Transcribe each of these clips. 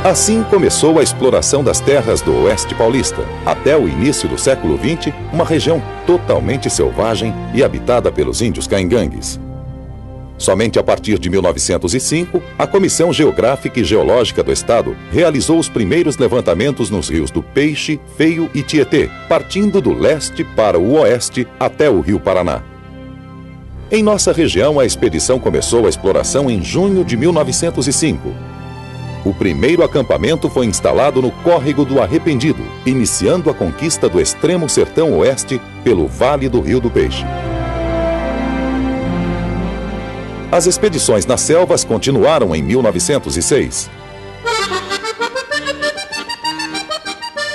Assim começou a exploração das terras do Oeste Paulista. Até o início do século XX, uma região totalmente selvagem e habitada pelos índios caingangues. Somente a partir de 1905, a Comissão Geográfica e Geológica do Estado realizou os primeiros levantamentos nos rios do Peixe, Feio e Tietê, partindo do leste para o oeste até o Rio Paraná. Em nossa região, a expedição começou a exploração em junho de 1905. O primeiro acampamento foi instalado no Córrego do Arrependido, iniciando a conquista do extremo sertão oeste pelo Vale do Rio do Peixe. As expedições nas selvas continuaram em 1906.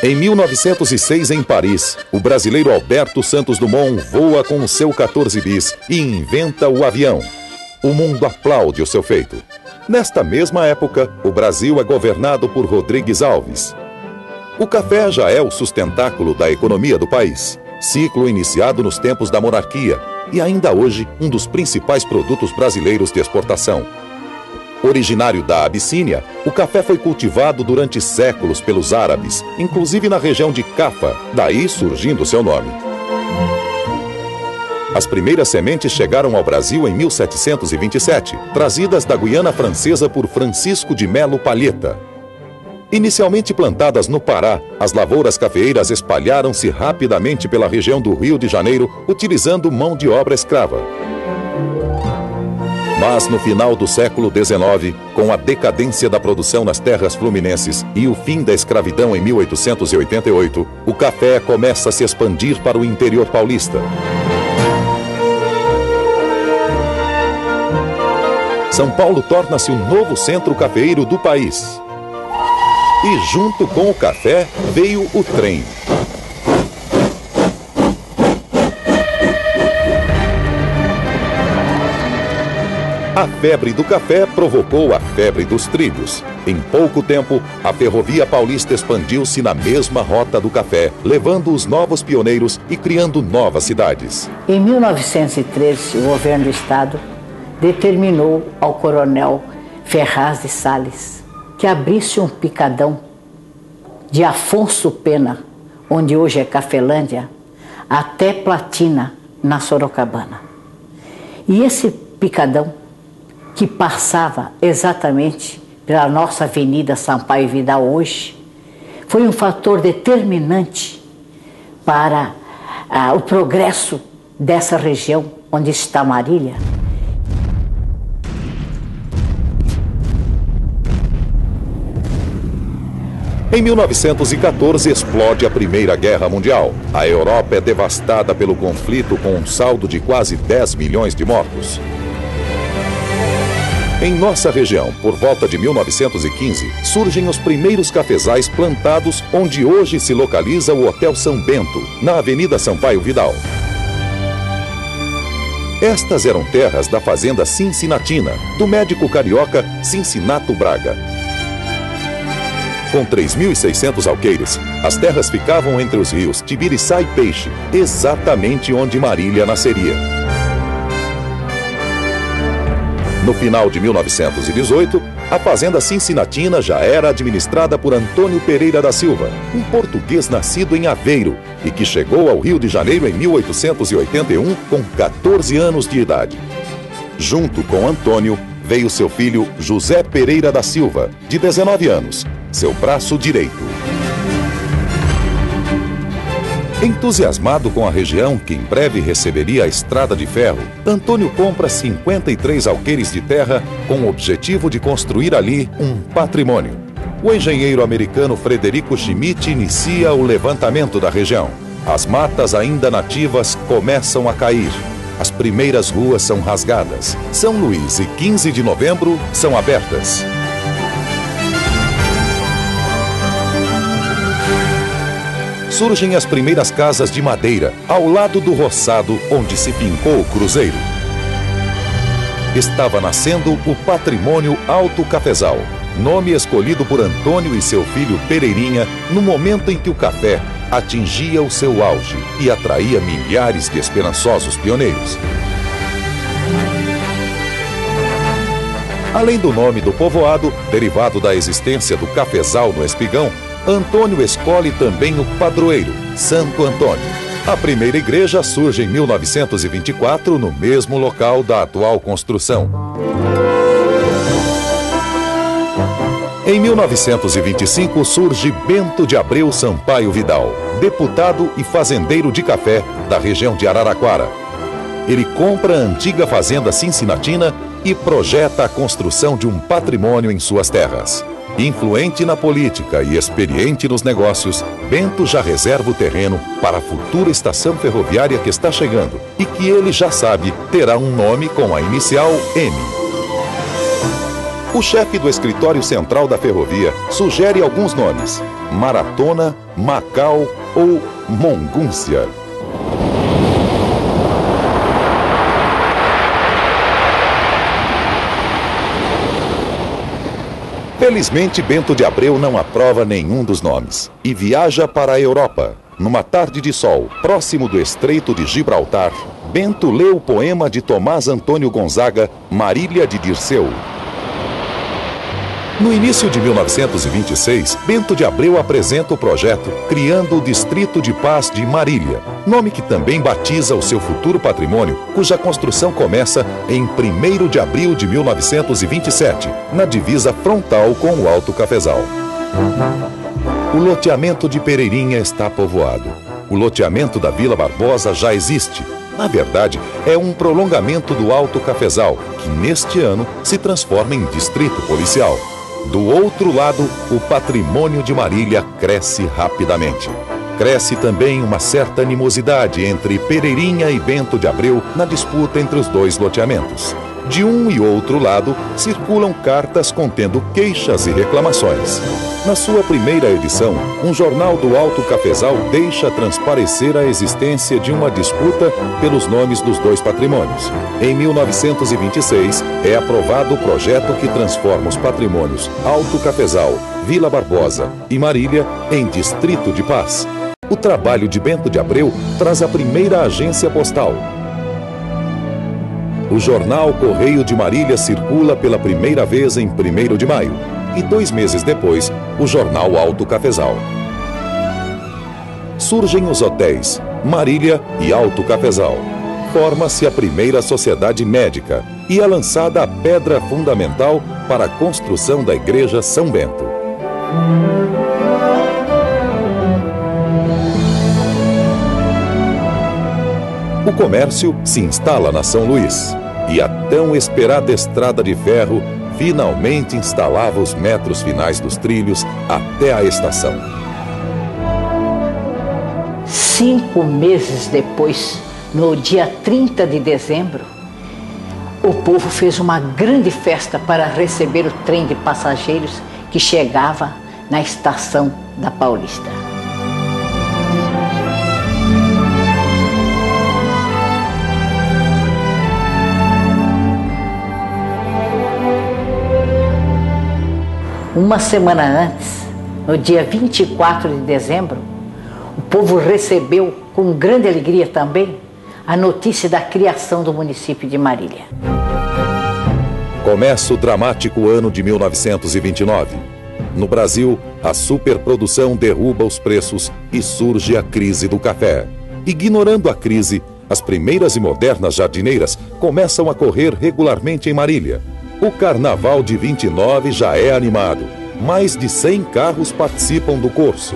Em 1906, em Paris, o brasileiro Alberto Santos Dumont voa com o seu 14 bis e inventa o avião. O mundo aplaude o seu feito. Nesta mesma época, o Brasil é governado por Rodrigues Alves. O café já é o sustentáculo da economia do país, ciclo iniciado nos tempos da monarquia e ainda hoje um dos principais produtos brasileiros de exportação. Originário da Abissínia, o café foi cultivado durante séculos pelos árabes, inclusive na região de Cafa, daí surgindo seu nome. As primeiras sementes chegaram ao Brasil em 1727, trazidas da Guiana Francesa por Francisco de Melo Palheta. Inicialmente plantadas no Pará, as lavouras cafeeiras espalharam-se rapidamente pela região do Rio de Janeiro, utilizando mão de obra escrava. Mas no final do século XIX, com a decadência da produção nas terras fluminenses e o fim da escravidão em 1888, o café começa a se expandir para o interior paulista. São Paulo torna-se o novo centro cafeeiro do país. E junto com o café veio o trem. A febre do café provocou a febre dos trilhos. Em pouco tempo, a ferrovia paulista expandiu-se na mesma rota do café, levando os novos pioneiros e criando novas cidades. Em 1913, o governo do estado determinou ao coronel Ferraz de Sales que abrisse um picadão de Afonso Pena, onde hoje é Cafelândia, até Platina, na Sorocabana. E esse picadão, que passava exatamente pela nossa Avenida Sampaio Vidal hoje, foi um fator determinante para o progresso dessa região onde está Marília. Em 1914, explode a Primeira Guerra Mundial. A Europa é devastada pelo conflito, com um saldo de quase 10 milhões de mortos. Em nossa região, por volta de 1915, surgem os primeiros cafezais plantados onde hoje se localiza o Hotel São Bento, na Avenida Sampaio Vidal. Estas eram terras da fazenda Cincinatina, do médico carioca Cincinato Braga. Com 3.600 alqueires, as terras ficavam entre os rios Tibiriçá e Peixe, exatamente onde Marília nasceria. No final de 1918, a fazenda Cincinatina já era administrada por Antônio Pereira da Silva, um português nascido em Aveiro e que chegou ao Rio de Janeiro em 1881 com 14 anos de idade. Junto com Antônio, veio seu filho José Pereira da Silva, de 19 anos, seu braço direito. Entusiasmado com a região, que em breve receberia a estrada de ferro, Antônio compra 53 alqueires de terra com o objetivo de construir ali um patrimônio. O engenheiro americano Frederico Schmidt inicia o levantamento da região. As matas ainda nativas começam a cair. As primeiras ruas são rasgadas. São Luís e 15 de novembro são abertas. Surgem as primeiras casas de madeira, ao lado do roçado onde se fincou o cruzeiro. Estava nascendo o Patrimônio Alto Cafezal, nome escolhido por Antônio e seu filho Pereirinha no momento em que o café atingia o seu auge e atraía milhares de esperançosos pioneiros. Além do nome do povoado, derivado da existência do cafezal no Espigão, Antônio escolhe também o padroeiro, Santo Antônio. A primeira igreja surge em 1924 no mesmo local da atual construção. Em 1925 surge Bento de Abreu Sampaio Vidal, deputado e fazendeiro de café da região de Araraquara. Ele compra a antiga fazenda Cincinatina e projeta a construção de um patrimônio em suas terras. Influente na política e experiente nos negócios, Bento já reserva o terreno para a futura estação ferroviária que está chegando e que ele já sabe terá um nome com a inicial M. O chefe do escritório central da ferrovia sugere alguns nomes: Maratona, Macau ou Mongúncia. Felizmente, Bento de Abreu não aprova nenhum dos nomes e viaja para a Europa. Numa tarde de sol, próximo do Estreito de Gibraltar, Bento lê o poema de Tomás Antônio Gonzaga, Marília de Dirceu. No início de 1926, Bento de Abreu apresenta o projeto criando o Distrito de Paz de Marília, nome que também batiza o seu futuro patrimônio, cuja construção começa em 1º de abril de 1927, na divisa frontal com o Alto Cafezal. O loteamento de Pereirinha está povoado. O loteamento da Vila Barbosa já existe. Na verdade, é um prolongamento do Alto Cafezal, que neste ano se transforma em distrito policial. Do outro lado, o patrimônio de Marília cresce rapidamente. Cresce também uma certa animosidade entre Pereirinha e Bento de Abreu na disputa entre os dois loteamentos. De um e outro lado, circulam cartas contendo queixas e reclamações. Na sua primeira edição, um jornal do Alto Cafezal deixa transparecer a existência de uma disputa pelos nomes dos dois patrimônios. Em 1926, é aprovado o projeto que transforma os patrimônios Alto Cafezal, Vila Barbosa e Marília em Distrito de Paz. O trabalho de Bento de Abreu traz a primeira agência postal. O jornal Correio de Marília circula pela primeira vez em 1º de maio e 2 meses depois, o jornal Alto Cafezal. Surgem os hotéis Marília e Alto Cafezal. Forma-se a primeira sociedade médica e é lançada a pedra fundamental para a construção da Igreja São Bento. O comércio se instala na São Luís e a tão esperada estrada de ferro finalmente instalava os metros finais dos trilhos até a estação. 5 meses depois, no dia 30 de dezembro, o povo fez uma grande festa para receber o trem de passageiros que chegava na estação da Paulista. Uma semana antes, no dia 24 de dezembro, o povo recebeu com grande alegria também a notícia da criação do município de Marília. Começa o dramático ano de 1929. No Brasil, a superprodução derruba os preços e surge a crise do café. Ignorando a crise, as primeiras e modernas jardineiras começam a correr regularmente em Marília. O Carnaval de 29 já é animado. Mais de 100 carros participam do curso.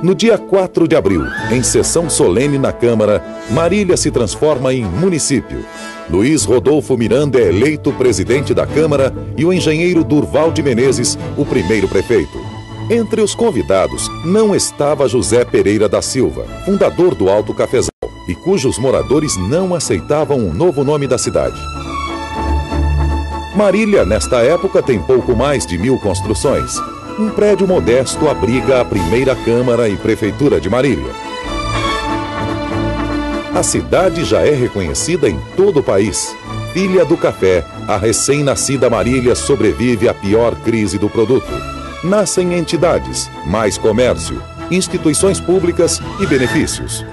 No dia 4 de abril, em sessão solene na Câmara, Marília se transforma em município. Luiz Rodolfo Miranda é eleito presidente da Câmara e o engenheiro Durval de Menezes, o primeiro prefeito. Entre os convidados não estava José Pereira da Silva, fundador do Alto Cafezal, e cujos moradores não aceitavam o novo nome da cidade. Marília, nesta época, tem pouco mais de 1000 construções. Um prédio modesto abriga a primeira Câmara e Prefeitura de Marília. A cidade já é reconhecida em todo o país. Filha do café, a recém-nascida Marília sobrevive à pior crise do produto. Nascem entidades, mais comércio, instituições públicas e benefícios.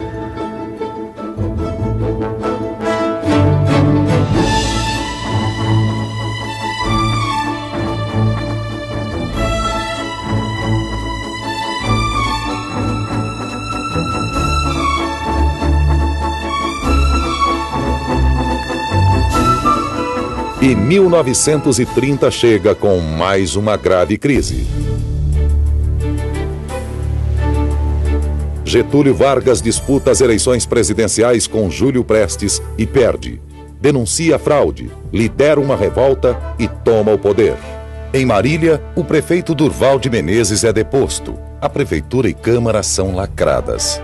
E 1930 chega com mais uma grave crise. Getúlio Vargas disputa as eleições presidenciais com Júlio Prestes e perde. Denuncia fraude, lidera uma revolta e toma o poder. Em Marília, o prefeito Durval de Menezes é deposto. A prefeitura e Câmara são lacradas.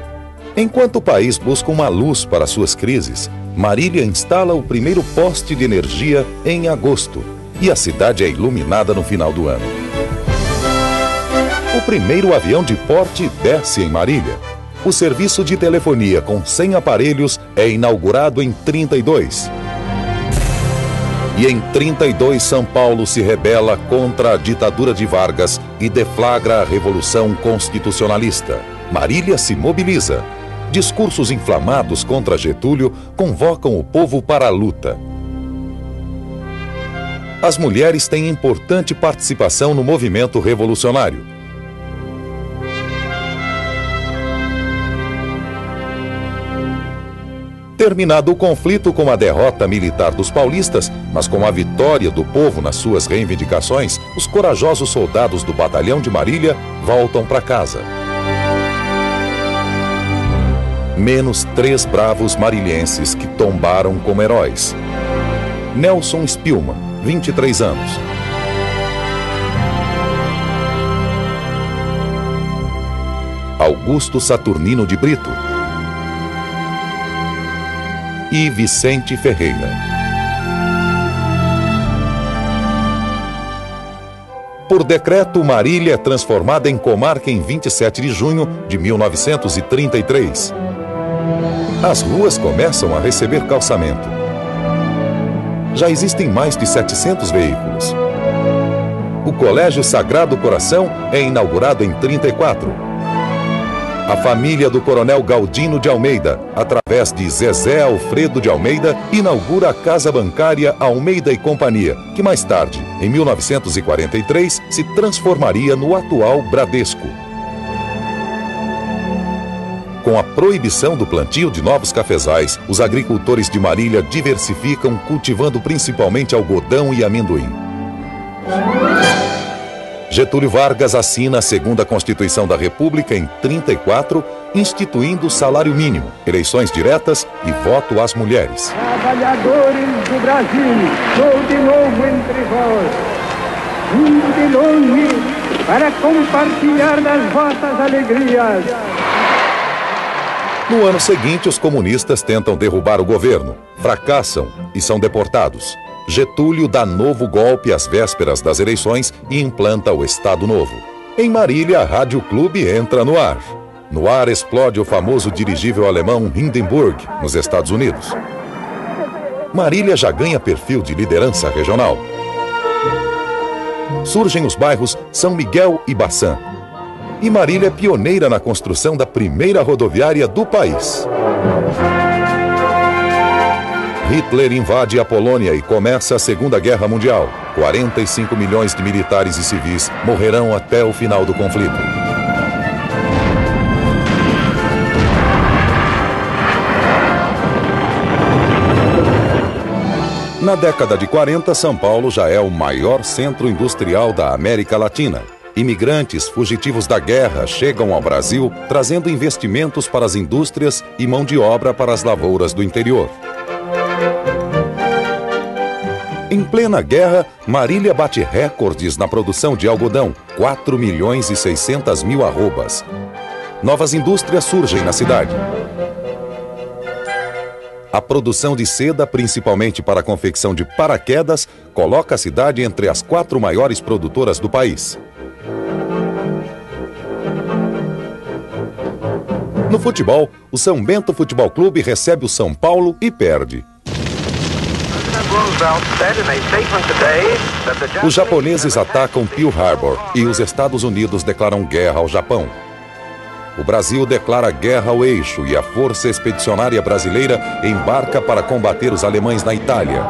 Enquanto o país busca uma luz para suas crises, Marília instala o primeiro poste de energia em agosto e a cidade é iluminada no final do ano. O primeiro avião de porte desce em Marília. O serviço de telefonia com 100 aparelhos é inaugurado em 32. E em 32, São Paulo se rebela contra a ditadura de Vargas e deflagra a Revolução Constitucionalista. Marília se mobiliza. Discursos inflamados contra Getúlio convocam o povo para a luta. As mulheres têm importante participação no movimento revolucionário. Terminado o conflito com a derrota militar dos paulistas, mas com a vitória do povo nas suas reivindicações, os corajosos soldados do Batalhão de Marília voltam para casa. Menos 3 bravos marilhenses que tombaram como heróis. Nelson Spillman, 23 anos. Augusto Saturnino de Brito. E Vicente Ferreira. Por decreto, Marília é transformada em comarca em 27 de junho de 1933. As ruas começam a receber calçamento. Já existem mais de 700 veículos. O Colégio Sagrado Coração é inaugurado em 34. A família do Coronel Galdino de Almeida, através de Zezé Alfredo de Almeida, inaugura a Casa Bancária Almeida e Companhia, que mais tarde, em 1943, se transformaria no atual Bradesco. Com a proibição do plantio de novos cafezais, os agricultores de Marília diversificam, cultivando principalmente algodão e amendoim. Getúlio Vargas assina a segunda Constituição da República em 34, instituindo o salário mínimo, eleições diretas e voto às mulheres. Trabalhadores do Brasil, estou de novo entre vós, vindo de longe para compartilhar das vossas alegrias. No ano seguinte, os comunistas tentam derrubar o governo, fracassam e são deportados. Getúlio dá novo golpe às vésperas das eleições e implanta o Estado Novo. Em Marília, a Rádio Clube entra no ar. No ar explode o famoso dirigível alemão Hindenburg, nos Estados Unidos. Marília já ganha perfil de liderança regional. Surgem os bairros São Miguel e Baçã. E Marília é pioneira na construção da primeira rodoviária do país. Hitler invade a Polônia e começa a Segunda Guerra Mundial. 45 milhões de militares e civis morrerão até o final do conflito. Na década de 40, São Paulo já é o maior centro industrial da América Latina. Imigrantes fugitivos da guerra chegam ao Brasil, trazendo investimentos para as indústrias e mão de obra para as lavouras do interior. Em plena guerra, Marília bate recordes na produção de algodão, 4 milhões e 600 mil arrobas. Novas indústrias surgem na cidade. A produção de seda, principalmente para a confecção de paraquedas, coloca a cidade entre as 4 maiores produtoras do país. No futebol, o São Bento Futebol Clube recebe o São Paulo e perde. Os japoneses atacam Pearl Harbor e os Estados Unidos declaram guerra ao Japão. O Brasil declara guerra ao eixo e a Força Expedicionária Brasileira embarca para combater os alemães na Itália.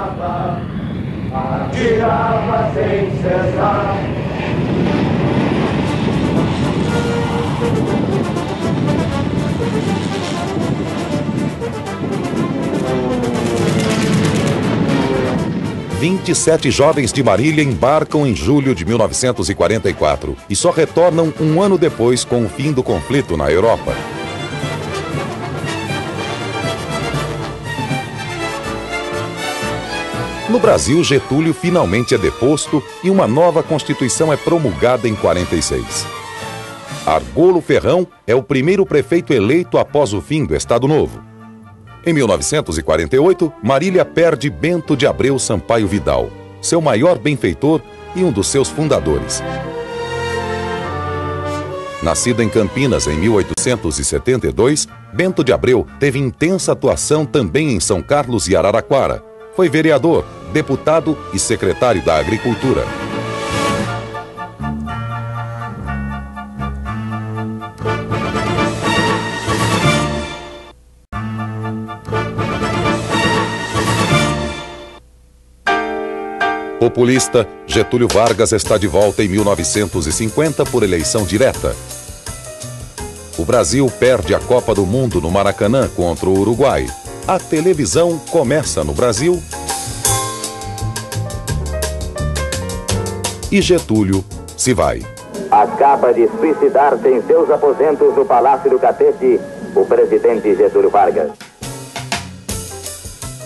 27 jovens de Marília embarcam em julho de 1944 e só retornam um ano depois com o fim do conflito na Europa. No Brasil, Getúlio finalmente é deposto e uma nova Constituição é promulgada em 46. Argolo Ferrão é o primeiro prefeito eleito após o fim do Estado Novo. Em 1948, Marília perde Bento de Abreu Sampaio Vidal, seu maior benfeitor e um dos seus fundadores. Nascido em Campinas em 1872, Bento de Abreu teve intensa atuação também em São Carlos e Araraquara. Foi vereador, deputado e secretário da Agricultura. Populista, Getúlio Vargas está de volta em 1950 por eleição direta. O Brasil perde a Copa do Mundo no Maracanã contra o Uruguai. A televisão começa no Brasil e Getúlio se vai. Acaba de suicidar-se em seus aposentos no Palácio do Catete o presidente Getúlio Vargas.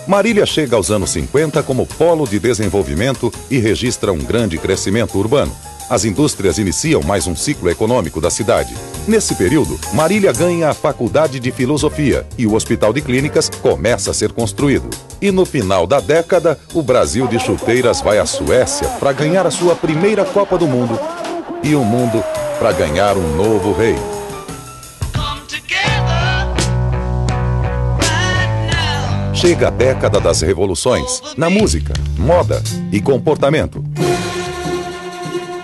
Marília chega aos anos 50 como polo de desenvolvimento e registra um grande crescimento urbano. As indústrias iniciam mais um ciclo econômico da cidade. Nesse período, Marília ganha a Faculdade de Filosofia e o Hospital de Clínicas começa a ser construído. E no final da década, o Brasil de chuteiras vai à Suécia para ganhar a sua primeira Copa do Mundo e o mundo para ganhar um novo rei. Chega a década das revoluções, na música, moda e comportamento.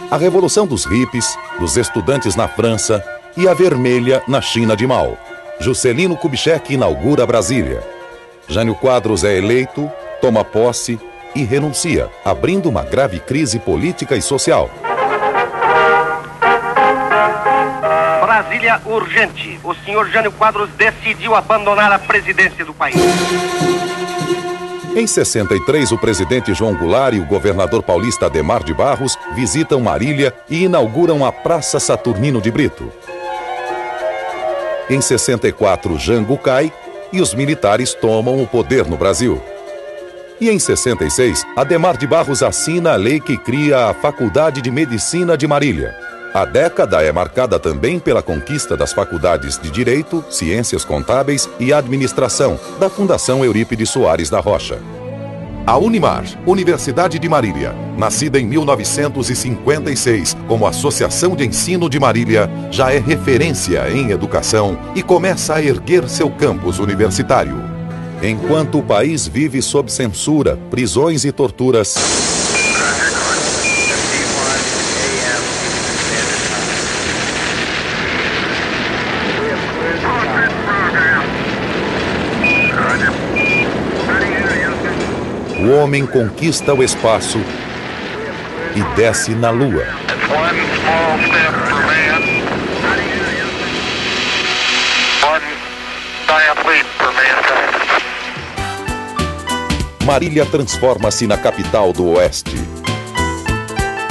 A revolução dos hippies, dos estudantes na França e a vermelha na China de Mao. Juscelino Kubitschek inaugura Brasília. Jânio Quadros é eleito, toma posse e renuncia, abrindo uma grave crise política e social. Brasília urgente. O senhor Jânio Quadros decidiu abandonar a presidência do país. Em 63, o presidente João Goulart e o governador paulista Adhemar de Barros visitam Marília e inauguram a Praça Saturnino de Brito. Em 64, Jango cai e os militares tomam o poder no Brasil. E em 66, Adhemar de Barros assina a lei que cria a Faculdade de Medicina de Marília. A década é marcada também pela conquista das faculdades de Direito, Ciências Contábeis e Administração, da Fundação Eurípides Soares da Rocha. A Unimar, Universidade de Marília, nascida em 1956 como Associação de Ensino de Marília, já é referência em educação e começa a erguer seu campus universitário. Enquanto o país vive sob censura, prisões e torturas, o homem conquista o espaço e desce na Lua. Marília transforma-se na capital do Oeste.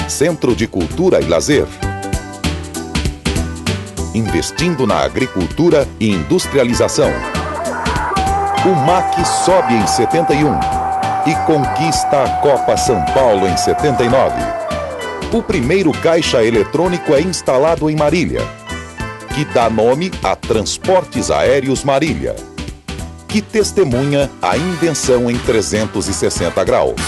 Centro de cultura e lazer. Investindo na agricultura e industrialização. O MAC sobe em 71. E conquista a Copa São Paulo em 79. O primeiro caixa eletrônico é instalado em Marília, que dá nome a Transportes Aéreos Marília, que testemunha a invenção em 360 graus.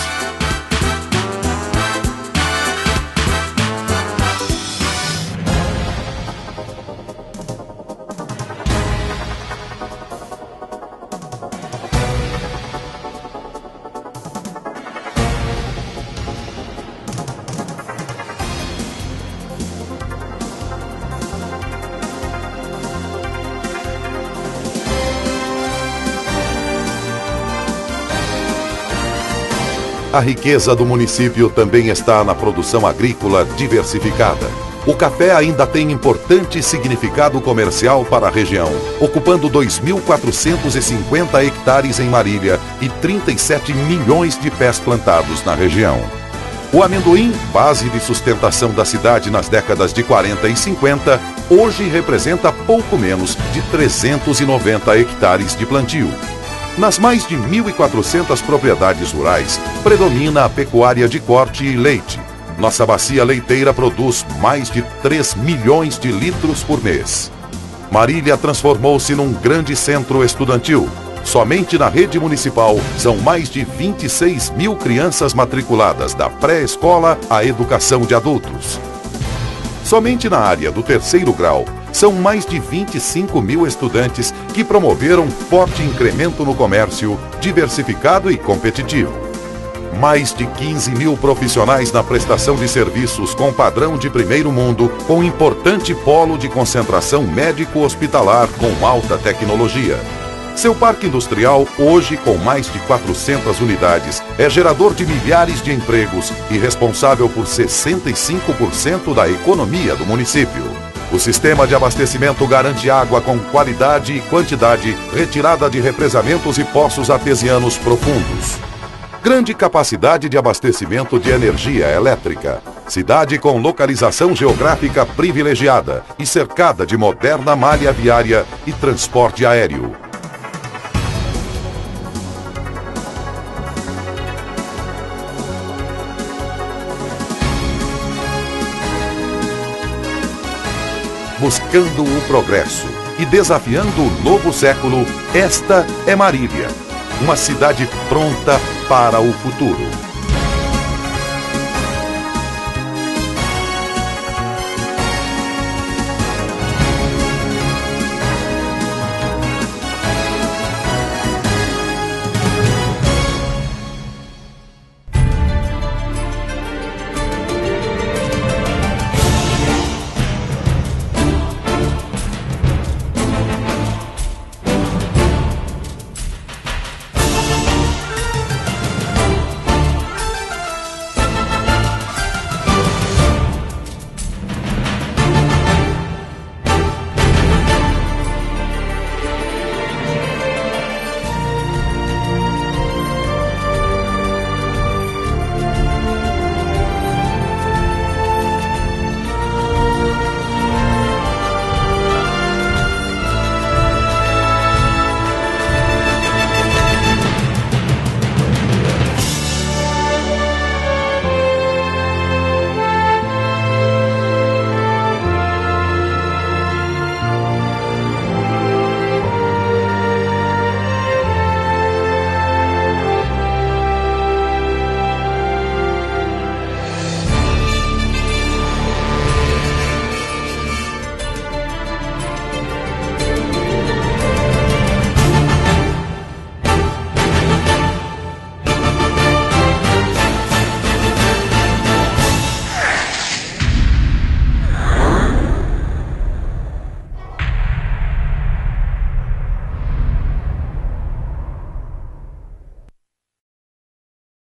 A riqueza do município também está na produção agrícola diversificada. O café ainda tem importante significado comercial para a região, ocupando 2.450 hectares em Marília e 37 milhões de pés plantados na região. O amendoim, base de sustentação da cidade nas décadas de 40 e 50, hoje representa pouco menos de 390 hectares de plantio. Nas mais de 1.400 propriedades rurais, predomina a pecuária de corte e leite. Nossa bacia leiteira produz mais de 3 milhões de litros por mês. Marília transformou-se num grande centro estudantil. Somente na rede municipal são mais de 26 mil crianças matriculadas da pré-escola à educação de adultos. Somente na área do terceiro grau, são mais de 25 mil estudantes que promoveram forte incremento no comércio diversificado e competitivo. Mais de 15 mil profissionais na prestação de serviços com padrão de primeiro mundo, com importante polo de concentração médico-hospitalar com alta tecnologia. Seu parque industrial, hoje com mais de 400 unidades, é gerador de milhares de empregos e responsável por 65% da economia do município. O sistema de abastecimento garante água com qualidade e quantidade, retirada de represamentos e poços artesianos profundos. Grande capacidade de abastecimento de energia elétrica. Cidade com localização geográfica privilegiada e cercada de moderna malha viária e transporte aéreo. Buscando o progresso e desafiando o novo século, esta é Marília. Uma cidade pronta para o futuro.